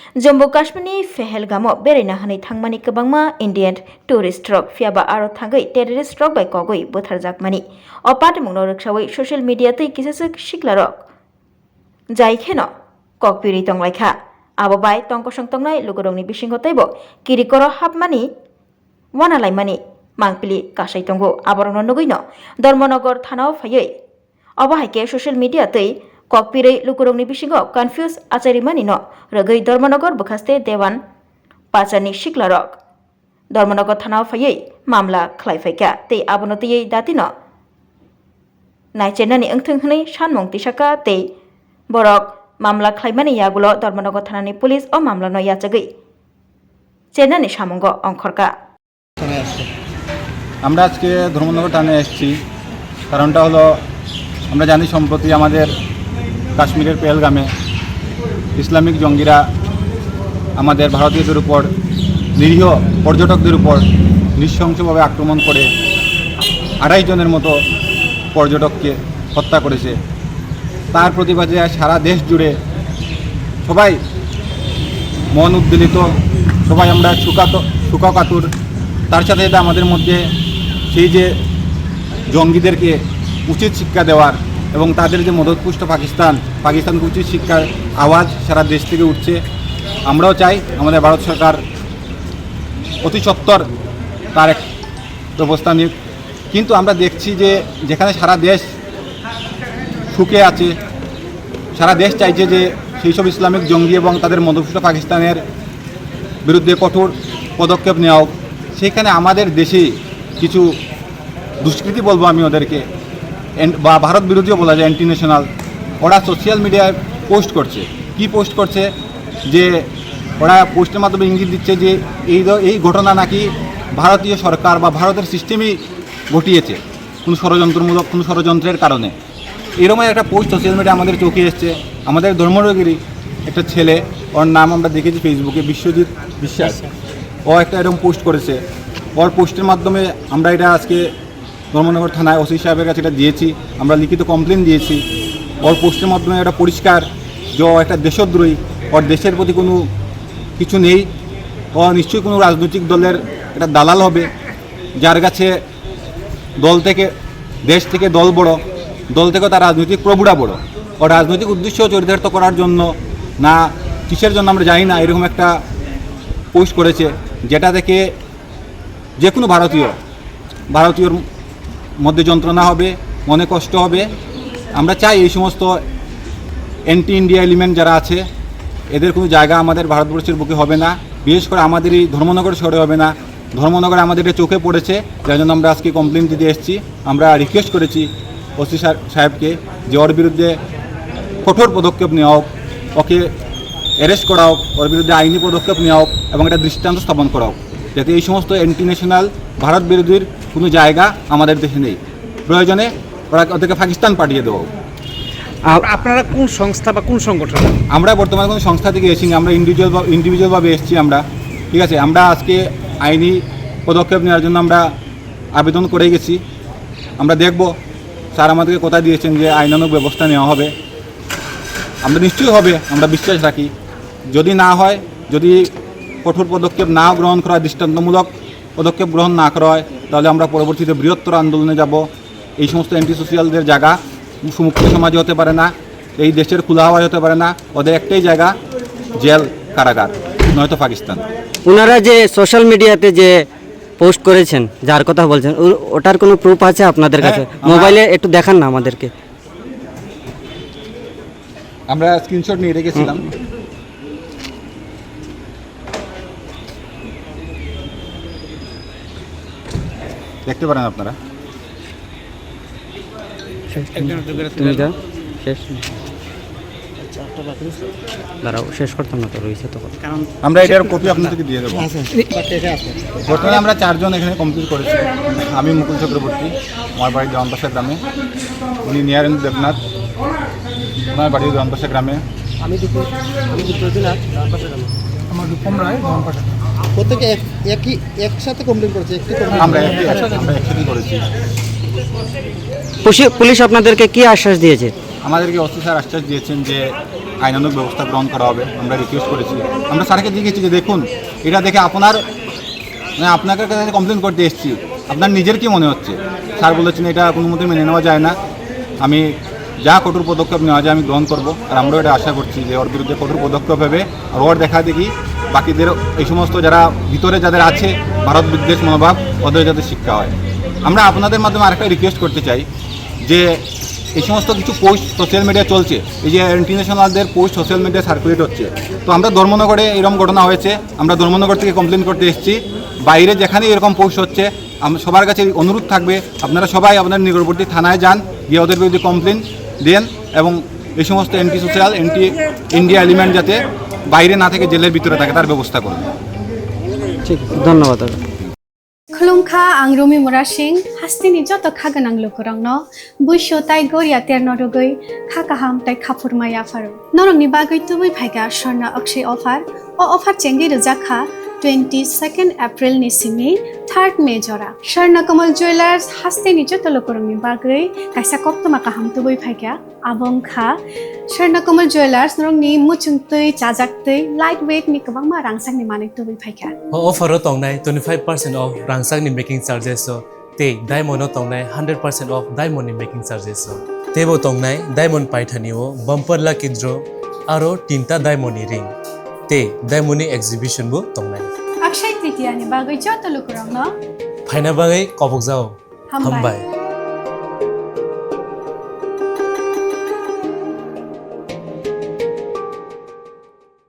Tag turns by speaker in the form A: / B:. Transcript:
A: जम्मू काश्मीरनि पेहेलगामाव बेरायनो हानाय थांमानि गोबांमा Indian tourist रक फियाबा आरो थांगै टेररिस्ट रक बाय कगै बुथारजाकमानि अपात मुंनो रक्षावै ससियल मीडिया तै किसासक शिखला रक जायखेनो ककपिरि तंलायखा आबो बाय तंकसं तंनाय लुगरंनि बिसिंग तैबो किरिकर हाबमानि वानालायमानि मांपिलि कासाय तंगो आबरंनो नुगैनो धर्मनगर थानाव फायै अबाहायके ससियल मीडिया तै ककपिरै लुकुरंनि बिसिंग कनफ्यूज आचारिमानि न रगै धर्मनगर बखास्ते देवान पाचारनि शिखला रक धर्मनगर थानाव फायै मामला खलायफायका तै आबनो तैयै दातिनो नायचेनानि ओंथों हनै सानमं तिसाका तै बरक मामला खलायमानि यागुलो धर्मनगर थानानि पुलिस ओ मामला न याचगै চেনানি সামঙ্গ অঙ্করকা
B: আমরা আজকে ধর্মনগর থানায় এসেছি। কারণটা হলো আমরা জানি সম্প্রতি আমাদের কাশ্মীরের পেহেলগামে ইসলামিক জঙ্গিরা আমাদের ভারতীয়দের উপর নিরীহ পর্যটকদের উপর নৃশংসভাবে আক্রমণ করে ২৮ জনের মতো পর্যটককে হত্যা করেছে। তার প্রতিবাদে সারা দেশ জুড়ে সবাই মন উদ্বেলিত, সবাই আমরা শোকাকাতুর। তার সাথে সাথে আমাদের মধ্যে সেই যে জঙ্গিদেরকে উচিত শিক্ষা দেওয়ার এবং তাদের যে মদতপুষ্ট পাকিস্তানকে উচিত শিক্ষার আওয়াজ সারা দেশ থেকে উঠছে। আমরাও চাই আমাদের ভারত সরকার অতি সত্বর তার এক ব্যবস্থা নিক। কিন্তু আমরা দেখছি যে যেখানে সারা দেশ সুখে আছে, সারা দেশ চাইছে যে সেই সব ইসলামিক জঙ্গি এবং তাদের মদতপুষ্ট পাকিস্তানের বিরুদ্ধে কঠোর পদক্ষেপ নেওয়া হোক, সেখানে আমাদের দেশে কিছু দুষ্কৃতী বলবো আমি ওদেরকে, বা ভারত বিরোধীও বলা যায়, অ্যান্টি ন্যাশনাল, ওরা সোশ্যাল মিডিয়ায় পোস্ট করছে। কি পোস্ট করছে? যে ওরা পোস্টের মাধ্যমে ইঙ্গিত দিচ্ছে যে এই ঘটনা নাকি ভারতীয় সরকার বা ভারতের সিস্টেমই ঘটিয়েছে কোনো ষড়যন্ত্রের কারণে। এরকম একটা পোস্ট সোশ্যাল মিডিয়া আমাদের চোখে এসছে। আমাদের ধর্মনগরী একটা ছেলে, ওর নাম আমরা দেখেছি ফেসবুকে, বিশ্বজিৎ বিশ্বাস, ও একটা এরকম পোস্ট করেছে। ওর পোস্টের মাধ্যমে আমরা এটা আজকে ধর্মনগর থানায় ওসি সাহেবের কাছে এটা দিয়েছি, আমরা লিখিত কমপ্লেন দিয়েছি। ওর পোস্টের মাধ্যমে এটা পরিষ্কার যে ও একটা দেশদ্রোহী, ওর দেশের প্রতি কোনো কিছু নেই। ও নিশ্চয়ই কোনো রাজনৈতিক দলের একটা দালাল হবে, যার কাছে দেশ থেকে দল বড়, দল থেকে তার রাজনৈতিক প্রভুরা বড়। ও রাজনৈতিক উদ্দেশ্য চরিতার্থ করার জন্য না কিসের জন্য আমরা জানি না, এরকম একটা পোস্ট করেছে, যেটা থেকে যে কোনো ভারতীয়র মধ্যে যন্ত্রণা হবে, মনে কষ্ট হবে। আমরা চাই এই সমস্ত অ্যান্টি ইন্ডিয়া এলিমেন্ট যারা আছে এদের কোনো জায়গা আমাদের ভারতবর্ষের বুকে হবে না, বিশেষ করে আমাদের এই ধর্মনগর শহরে হবে না। ধর্মনগরে আমাদের এটা চোখে পড়েছে, যার জন্য আমরা আজকে কমপ্লেন দিতে এসেছি। আমরা রিকোয়েস্ট করেছি ওসি সাহেবকে যে ওর বিরুদ্ধে কঠোর পদক্ষেপ নেওয়া হোক, ওকে অ্যারেস্ট করা হোক, ওর বিরুদ্ধে আইনি পদক্ষেপ নেওয়া হোক এবং একটা দৃষ্টান্ত স্থাপন করা হোক, যাতে এই সমস্ত অ্যান্টি ন্যাশনাল ভারত বিরোধীর কোনো জায়গা আমাদের দেশে নেই। প্রয়োজনে ওদেরকে পাকিস্তান পাঠিয়ে দেওয়া হোক।
C: আপনারা কোন সংস্থা বা কোন সংগঠন? আমরা
B: বর্তমানে কোনো সংস্থা থেকে এসেছি, আমরা ইন্ডিভিজুয়ালভাবে এসেছি আমরা। ঠিক আছে, আমরা আজকে আইনি পদক্ষেপ নেওয়ার জন্য আমরা আবেদন করে গেছি। আমরা দেখব স্যার আমাদেরকে কথা দিয়েছেন যে আইনানুগ ব্যবস্থা নেওয়া হবে। আমরা নিশ্চয়ই হবে, আমরা বিশ্বাস রাখি। যদি না হয়, যদি কঠোর পদক্ষেপ না গ্রহণ করা হয়, দৃষ্টান্তমূলক পদক্ষেপ গ্রহণ না করা হয়, তাহলে আমরা পরবর্তীতে বৃহত্তর আন্দোলনে যাব। এই সমস্ত অ্যান্টি সোশিয়ালদের জায়গা মুক্ত সমাজে হতে পারে না, এই দেশের খোলা হাওয়ায় হতে পারে না। ওদের একটাই জায়গা, জেল, কারাগার, নয়তো পাকিস্তান।
D: ওনারা যে সোশ্যাল মিডিয়াতে যে পোস্ট করেছেন, যার কথা বলছেন, ওটার কোনো প্রুফ আছে আপনাদের কাছে? মোবাইলে একটু দেখান না আমাদেরকে।
B: আমরা স্ক্রিনশট নিয়ে রেখেছিলাম। দেখতে পারেন আপনারা।
D: দাঁড়াও, শেষ করতাম না তো, রয়েছে তো।
B: আমরা এটার কপি আপনাদেরকে দিয়ে দেবো। বর্তমানে আমরা 4 জন এখানে কমপ্লিট করেছি। আমি মুকুল চক্রবর্তী, আমার বাড়ি দেওয়ানপাশা গ্রামে। উনি নিয়ারেন্দ্র দেবনাথ, ওনার বাড়ি দেওয়ানপাশা গ্রামে।
E: আমি আমার রূপম রায় দেওয়ানপাশা। প্রত্যেকে একসাথে কমপ্লেন করেছে?
B: আমরা একসাথেই করেছি।
D: পুলিশ আপনাদেরকে কি আশ্বাস দিয়েছে?
B: আমাদেরকে ওসি স্যার আশ্বাস দিয়েছেন যে আইনানুগ ব্যবস্থা গ্রহণ করা হবে। আমরা রিকোয়েস্ট করেছি, আমরা স্যারকে জিজ্ঞেসি যে দেখুন এটা দেখে আপনাকে কাছে কমপ্লেন করতে এসেছি, আপনার নিজের কি মনে হচ্ছে? স্যার বলেছেন এটা কোনো মতে মেনে নেওয়া যায় না, আমি যা কঠোর পদক্ষেপ নেওয়া যায় আমি গ্রহণ করব। আর আমরাও এটা আশা করছি যে ওর বিরুদ্ধে কঠোর পদক্ষেপ হবে। আর ওর দেখা দেখি বাকিদের এই সমস্ত যারা ভিতরে যাদের আছে ভারত বিদ্বেষ মনোভাব, ওদের যাতে শিক্ষা হয়। আমরা আপনাদের মাধ্যমে আরেকটা রিকোয়েস্ট করতে চাই যে এই সমস্ত কিছু পোস্ট সোশ্যাল মিডিয়া চলছে, এই যে ইন্টারন্যাশনালদের পোস্ট সোশ্যাল মিডিয়া সার্কুলেট হচ্ছে, তো আমরা ধর্মনগরে এরকম ঘটনা হয়েছে, আমরা ধর্মনগর থেকে কমপ্লেন করতে এসেছি। বাইরে যেখানেই এরকম পোস্ট হচ্ছে সবার কাছে অনুরোধ থাকবে আপনারা সবাই আপনার নিকটবর্তী থানায় যান, গিয়ে ওদের বিরুদ্ধে কমপ্লেন দেন এবং এই সমস্ত anti social anti India element যাতে বাইরে না থেকে জেলের ভিতরে থাকে তার ব্যবস্থা করুন।
D: ঠিক আছে, ধন্যবাদ দাদা।
F: खुलुमखा आं रमि मुरा सिंह हास्तिनि जत खागोनां लोगोरांनो बुइसो ताइ गरिया तेरनरुगै खा काहाम ताइ खाफुरमाय आफार नरंनि बागै तुबै फाइगा स्वर्णा अक्षय अफार ओ अफार चेंगि रोजाखा 22 एप्रिल नि सिमि 3 मे जरा स्वर्णा कमल ज्वेलार्स हास्तिनि जत लोगोरांनि बागै काइसा कप्तमा काहाम तुबै फाइगा आबंखा स्वर्णा कमल ज्वेलार्स नरंनि मुचुंतै चाजाक्तै लाइट वेट नि गोबां मा रांसांनि माने तुबै फाइगा
G: अफारो तंनाय 25% अफ रांसांनि मेकिंग चार्जेस ते डायमंड तंनाय 100% अफ डायमंड नि मेकिंग चार्जेस तेबो तंनाय डायमंड पाइथानिओ बम्पर लाकी ड्र आरो 3टा डायमंड नि रिंग ते डायमंड नि एक्जिबिशन बो तंनाय
F: अक्षय तृतीया नि बागै जत लोगोरांनो
G: फाइना बागै कबक जाओ
F: हामबाय।
G: हामबाय।